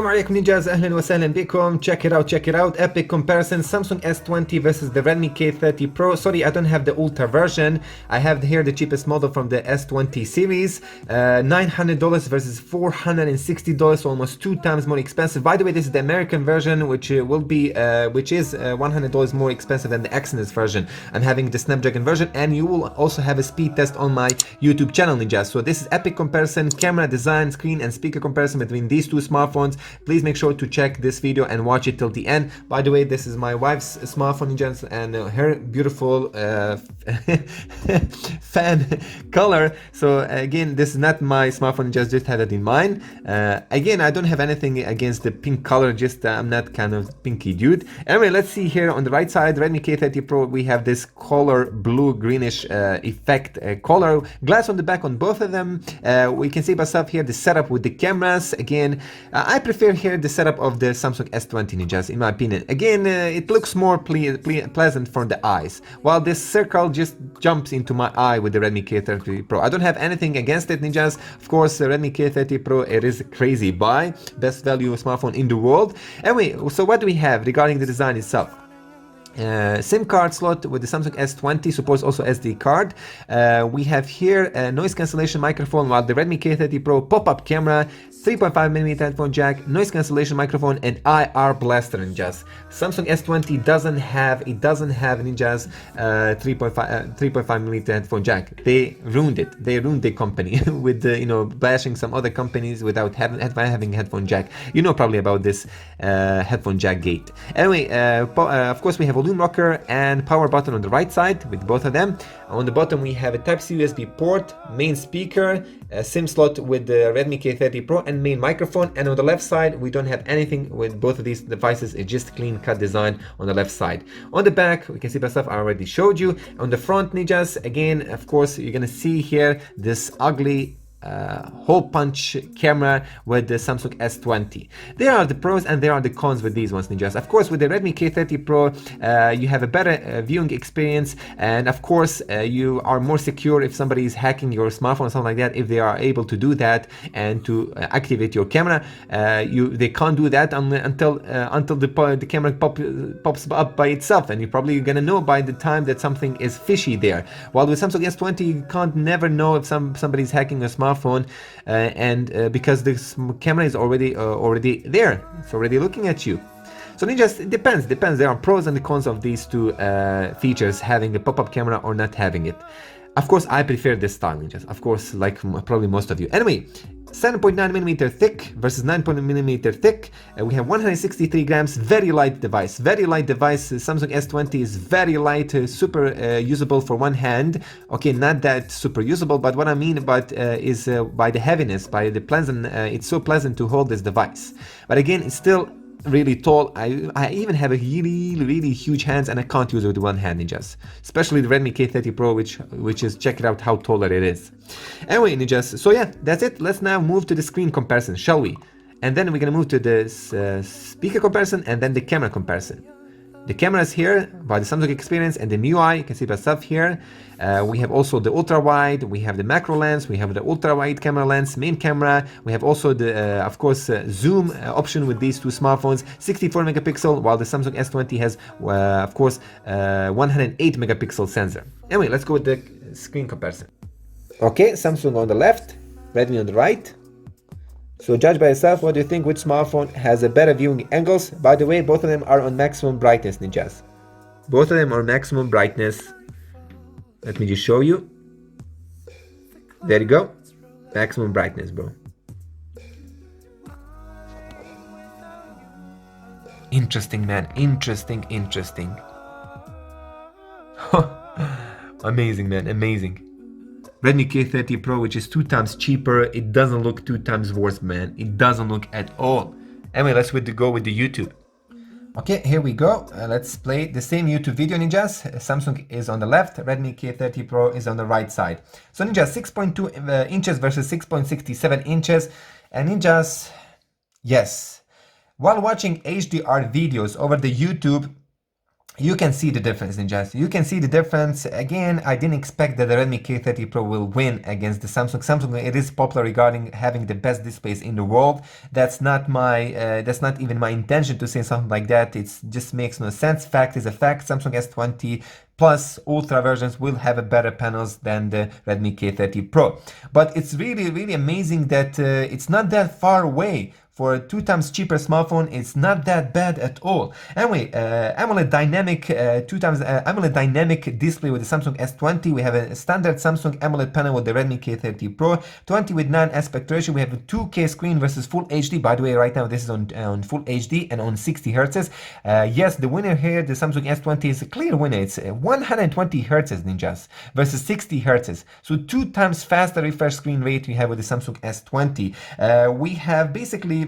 السلام عليكم ninjas, أهلا وسهلا بكم. Check it out, epic comparison, Samsung S20 versus the Redmi K30 Pro. Sorry, I don't have the Ultra version. I have here the cheapest model from the S20 series. $900 versus $460, almost 2 times more expensive. By the way, this is the American version, which is $100 more expensive than the Exynos version. I'm having the Snapdragon version, and you will also have a speed test on my YouTube channel, ninjas. So this is epic comparison, camera, design, screen, and speaker comparison between these two smartphones. Please make sure to check this video and watch it till the end. By the way, this is my wife's smartphone, ninjas, and her beautiful fan color. So again, this is not my smartphone, just had it in mind. Again, I don't have anything against the pink color, just I'm not kind of pinky dude. Anyway, let's see here on the right side, Redmi K30 Pro, we have this color blue greenish effect color glass on the back on both of them. We can see by stuff here the setup with the cameras. Again, I prefer here the setup of the Samsung S20, ninjas, in my opinion. Again, it looks more pleasant for the eyes, while this circle just jumps into my eye with the Redmi K30 Pro. I don't have anything against it, ninjas. Of course, the Redmi K30 Pro, it is a crazy buy, best value smartphone in the world. Anyway, so what do we have regarding the design itself? SIM card slot with the Samsung S20, supports also SD card. We have here a noise cancellation microphone, while the Redmi K30 Pro pop-up camera, 3.5mm headphone jack, noise cancellation microphone, and IR blaster, ninjas. Samsung S20 doesn't have ninjas 3.5mm headphone jack. They ruined it. They ruined the company with bashing some other companies without having headphone jack. You know probably about this headphone jack gate. Anyway, of course we have volume rocker and power button on the right side with both of them. On the bottom we have a Type-C USB port, main speaker, a SIM slot with the Redmi K30 Pro, and main microphone. And on the left side we don't have anything with both of these devices. It's just clean cut design on the left side. On the back we can see the stuff I already showed you. On the front, ninjas, again, of course, you're gonna see here this ugly hole punch camera with the Samsung S20. There are the pros and there are the cons with these ones, ninjas. Of course, with the Redmi K30 Pro, you have a better viewing experience, and of course, you are more secure if somebody is hacking your smartphone or something like that. If they are able to do that and to activate your camera, they can't do that until the camera pops up by itself, and you're probably gonna know by the time that something is fishy there. While with Samsung S20, you can't never know if somebody's hacking a smartphone, because this camera is already there. It's already looking at you. So ninjas, it depends. There are pros and the cons of these two features, having the pop-up camera or not having it. Of course, I prefer this style, ninjas. Of course, like probably most of you. Anyway, 7.9mm thick versus 9.0mm thick. We have 163 grams, very light device. Samsung S20 is very light, super usable for one hand. Okay, not that super usable, but what I mean is by the heaviness, by the pleasant. It's so pleasant to hold this device. But again, it's still really tall. I even have a really huge hands, and I can't use it with one hand, ninjas. Especially the Redmi K30 Pro, which is, check it out how taller it is. Anyway, ninjas, so yeah, that's it. Let's now move to the screen comparison, shall we? And then we're gonna move to the speaker comparison and then the camera comparison. The camera is here by the Samsung experience and the MIUI. You can see the stuff here. We have also the ultra wide, we have the macro lens, we have the ultra wide camera lens, main camera. We have also the, of course, zoom option with these two smartphones, 64 megapixel, while the Samsung S20 has, of course, 108 megapixel sensor. Anyway, let's go with the screen comparison. Okay, Samsung on the left, Redmi on the right. So judge by yourself, what do you think, which smartphone has a better viewing angles? By the way, both of them are on maximum brightness, ninjas. Both of them are maximum brightness. Let me just show you. There you go. Maximum brightness, bro. Interesting, man. Interesting. Amazing, man. Amazing. Redmi K30 Pro, which is 2 times cheaper, it doesn't look 2 times worse, man. It doesn't look at all. Anyway, let's go with the YouTube. Okay, here we go. Let's play the same YouTube video, ninjas. Samsung is on the left, Redmi K30 Pro is on the right side. So ninjas, 6.2 inches versus 6.67 inches. And ninjas, yes. While watching HDR videos over the YouTube, You can see the difference, ninjas. You can see the difference. Again, I didn't expect that the Redmi K30 Pro will win against the Samsung. Samsung, it is popular regarding having the best displays in the world. That's not even my intention to say something like that. It just makes no sense. Fact is a fact. Samsung S20 Plus Ultra versions will have a better panels than the Redmi K30 Pro. But it's really, really amazing that it's not that far away. For a 2 times cheaper smartphone, it's not that bad at all. Anyway, AMOLED dynamic AMOLED dynamic display with the Samsung S20. We have a standard Samsung AMOLED panel with the Redmi K30 Pro. 20 with 9 aspect ratio. We have a 2K screen versus Full HD. By the way, right now this is on Full HD and on 60 hertz. Yes, the winner here, the Samsung S20, is a clear winner. It's 120 hertz, ninjas, versus 60 hertz. So 2 times faster refresh screen rate we have with the Samsung S20. We have basically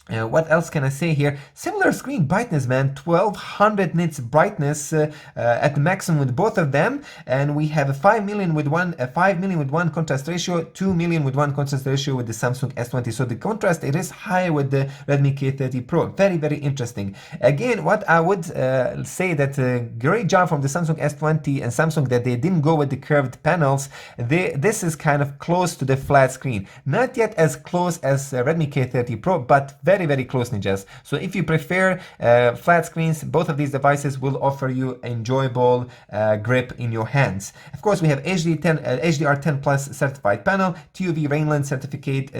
what else can I say here? Similar screen brightness, man. 1200 nits brightness at the maximum with both of them, and we have a 5 million with one contrast ratio, 2 million with one contrast ratio with the Samsung S20. So the contrast, it is higher with the Redmi K30 Pro. Very, very interesting. Again, what I would say that great job from the Samsung S20 and Samsung that they didn't go with the curved panels. This is kind of close to the flat screen. Not yet as close as Redmi K30 Pro, but very close, ninjas. So if you prefer flat screens, both of these devices will offer you enjoyable grip in your hands. Of course, we have HDR10 Plus certified panel, TUV Rainland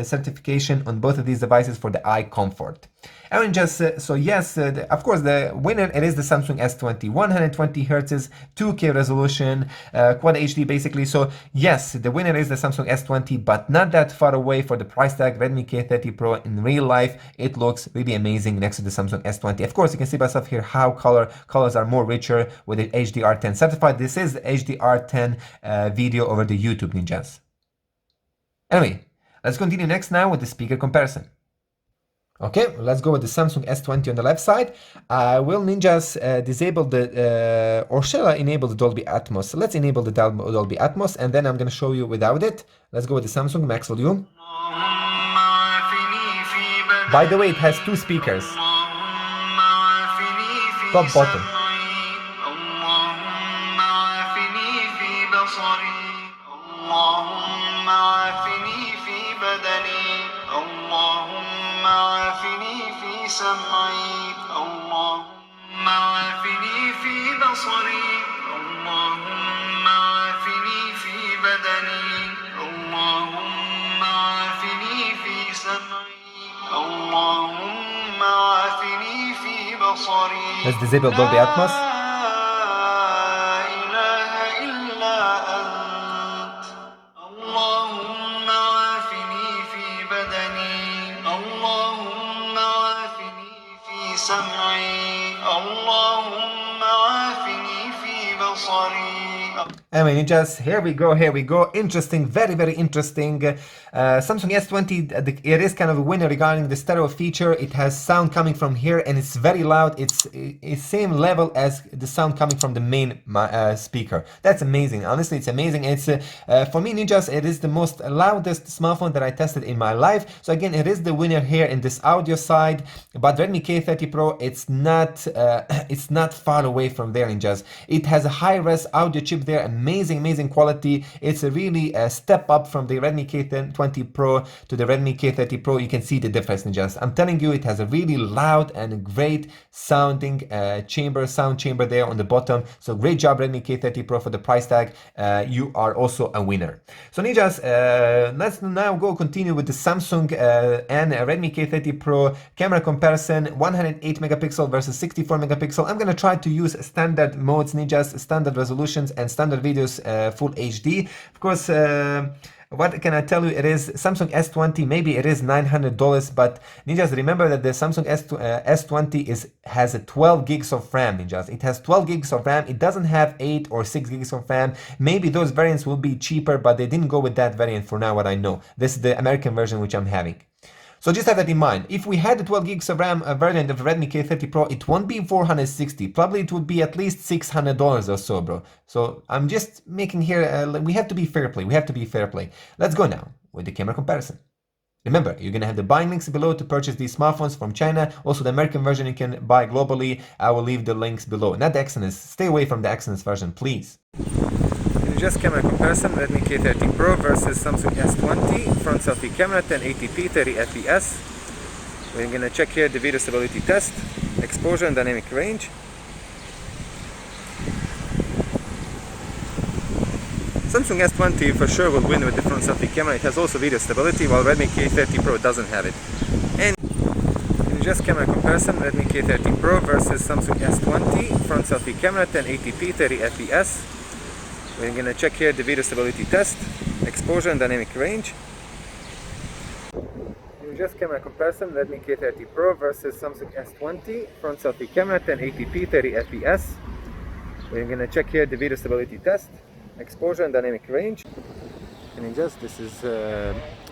certification on both of these devices for the eye comfort. And just so yes, of course, the winner, it is the Samsung S20, 120 hertz, 2K resolution, Quad HD basically. So yes, the winner is the Samsung S20, but not that far away for the price tag. Redmi K30 Pro in real life, it looks really amazing next to the Samsung S20. Of course, you can see by stuff here how colors are more richer with the HDR10 certified. This is the HDR10 video over the YouTube, ninjas. Anyway, let's continue next now with the speaker comparison. Okay, let's go with the Samsung S20 on the left side. I will, ninjas, disable the, or shall I enable the Dolby Atmos? So let's enable the Dolby Atmos, and then I'm going to show you without it. Let's go with the Samsung Max Volume. By the way, it has 2 speakers. Top, bottom. سمعي اللهم عافني في بصري اللهم عافني في بدني اللهم عافني في سمعي اللهم عافني في بصري. Let's disable Dolby Atmos. Anyway, ninjas, here we go. Interesting, very interesting. Samsung S20, it is kind of a winner regarding the stereo feature. It has sound coming from here and it's very loud. It's same level as the sound coming from the main speaker. That's amazing. Honestly, it's amazing. It's for me, ninjas, it is the most loudest smartphone that I tested in my life. So again, it is the winner here in this audio side. But Redmi K30 Pro, it's not far away from there, ninjas. It has a high-res audio chip there, amazing quality. It's a really step up from the Redmi K20 Pro to the Redmi K30 Pro. You can see the difference, ninjas. I'm telling you, it has a really loud and great sounding sound chamber there on the bottom. So great job, Redmi K30 Pro, for the price tag. You are also a winner. So ninjas, let's now continue with the Samsung and Redmi K30 Pro camera comparison. 108 megapixel versus 64 megapixel. I'm gonna try to use standard modes, ninjas, standard resolutions and standard videos, full HD. Of course, what can I tell you? It is Samsung S20. Maybe it is $900, but ninjas, remember that the Samsung S20 has a 12 gigs of RAM, ninjas. It has 12 gigs of RAM. It doesn't have 8 or 6 gigs of RAM. Maybe those variants will be cheaper, but they didn't go with that variant for now, what I know. This is the American version which I'm having. So just have that in mind. If we had the 12 gigs of RAM variant of Redmi K30 Pro, it won't be $460. Probably it would be at least $600 or so, bro. So I'm just making here, we have to be fair play. Let's go now with the camera comparison. Remember, you're gonna have the buying links below to purchase these smartphones from China. Also, the American version you can buy globally. I will leave the links below. Not the Exynos. Stay away from the Exynos version, please. In just camera comparison, Redmi K30 Pro versus Samsung S20. Front selfie camera, 1080p, 30 fps. We're gonna check here the video stability test, exposure and dynamic range. Samsung S20 for sure will win with the front selfie camera. It has also video stability, while Redmi K30 Pro doesn't have it. And in just camera comparison, Redmi K30 Pro versus Samsung S20. Front selfie camera, 1080p, 30 fps. We're gonna check here the video stability test, exposure and dynamic range. In just camera comparison, Redmi K30 Pro versus Samsung S20. Front selfie camera, 1080p, 30 fps. We're gonna check here the video stability test, exposure and dynamic range. And in just, this is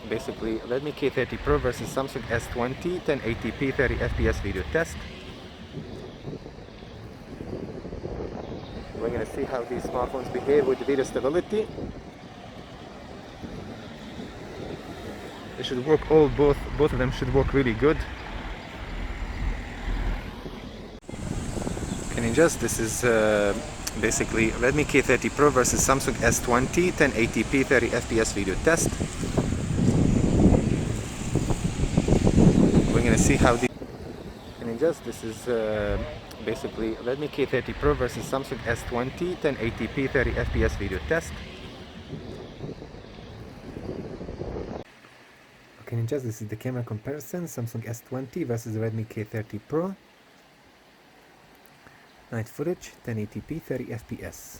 basically Redmi K30 Pro versus Samsung S20, 1080p, 30 fps video test. We're gonna see how these smartphones behave with the video stability. They should work both of them should work really good. And in just, this is basically Redmi K30 Pro versus Samsung S20, 1080p, 30 fps video test. We're gonna see how the and in just, this is basically Redmi K30 Pro versus Samsung S20, 1080p, 30 fps video test. Okay, and just, this is the camera comparison, Samsung S20 versus Redmi K30 Pro. Night footage, 1080p, 30 fps.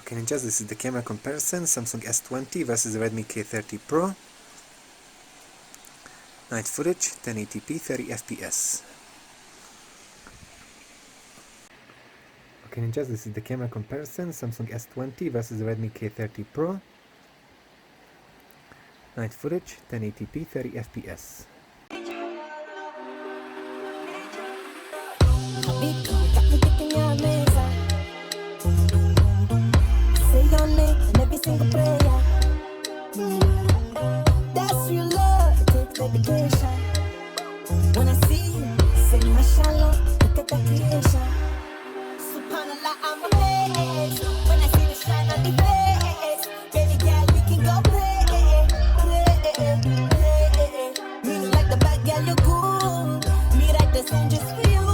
Okay, and just, this is the camera comparison, Samsung S20 versus Redmi K30 Pro. Night footage, 1080p, 30 fps. Okay, and just, this is the camera comparison, Samsung S20 versus Redmi K30 Pro. Night footage, 1080p, 30 fps. When I see you, say mashallah, look at that creation. Subhanallah, I'm amazed. When I see the shine on the face, baby girl, we can go play. Me look like the bad girl, you're good. Me write the song just for you.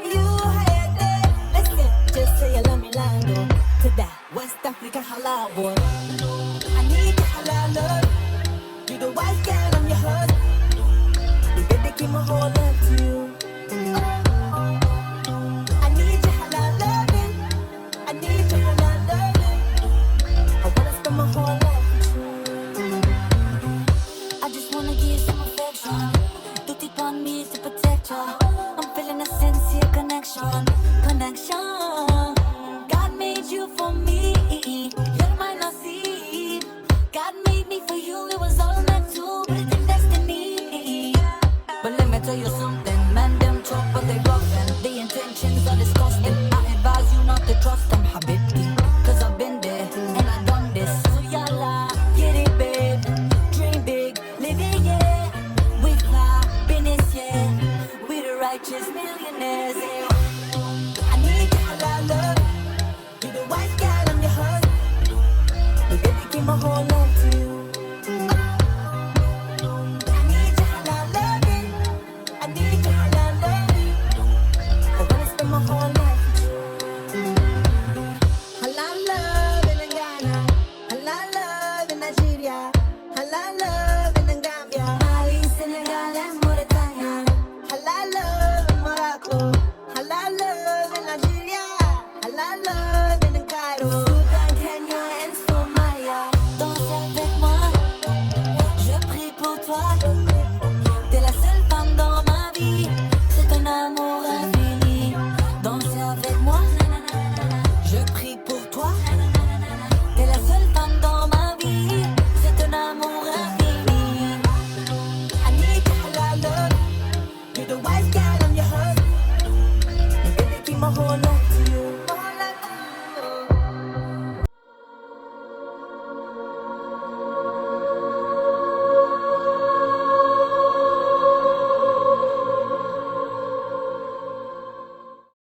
You had it. Listen, just say you love me, Lando. To that West Africa halal boy. I need your halal love. You the wife girl, I'm your husband. Give my whole life to you. I need your halal loving. I need your halal loving. I wanna spend my whole life with you. I just wanna give you some affection. Do it on me to protect you. I'm feeling a sincere connection. Connection.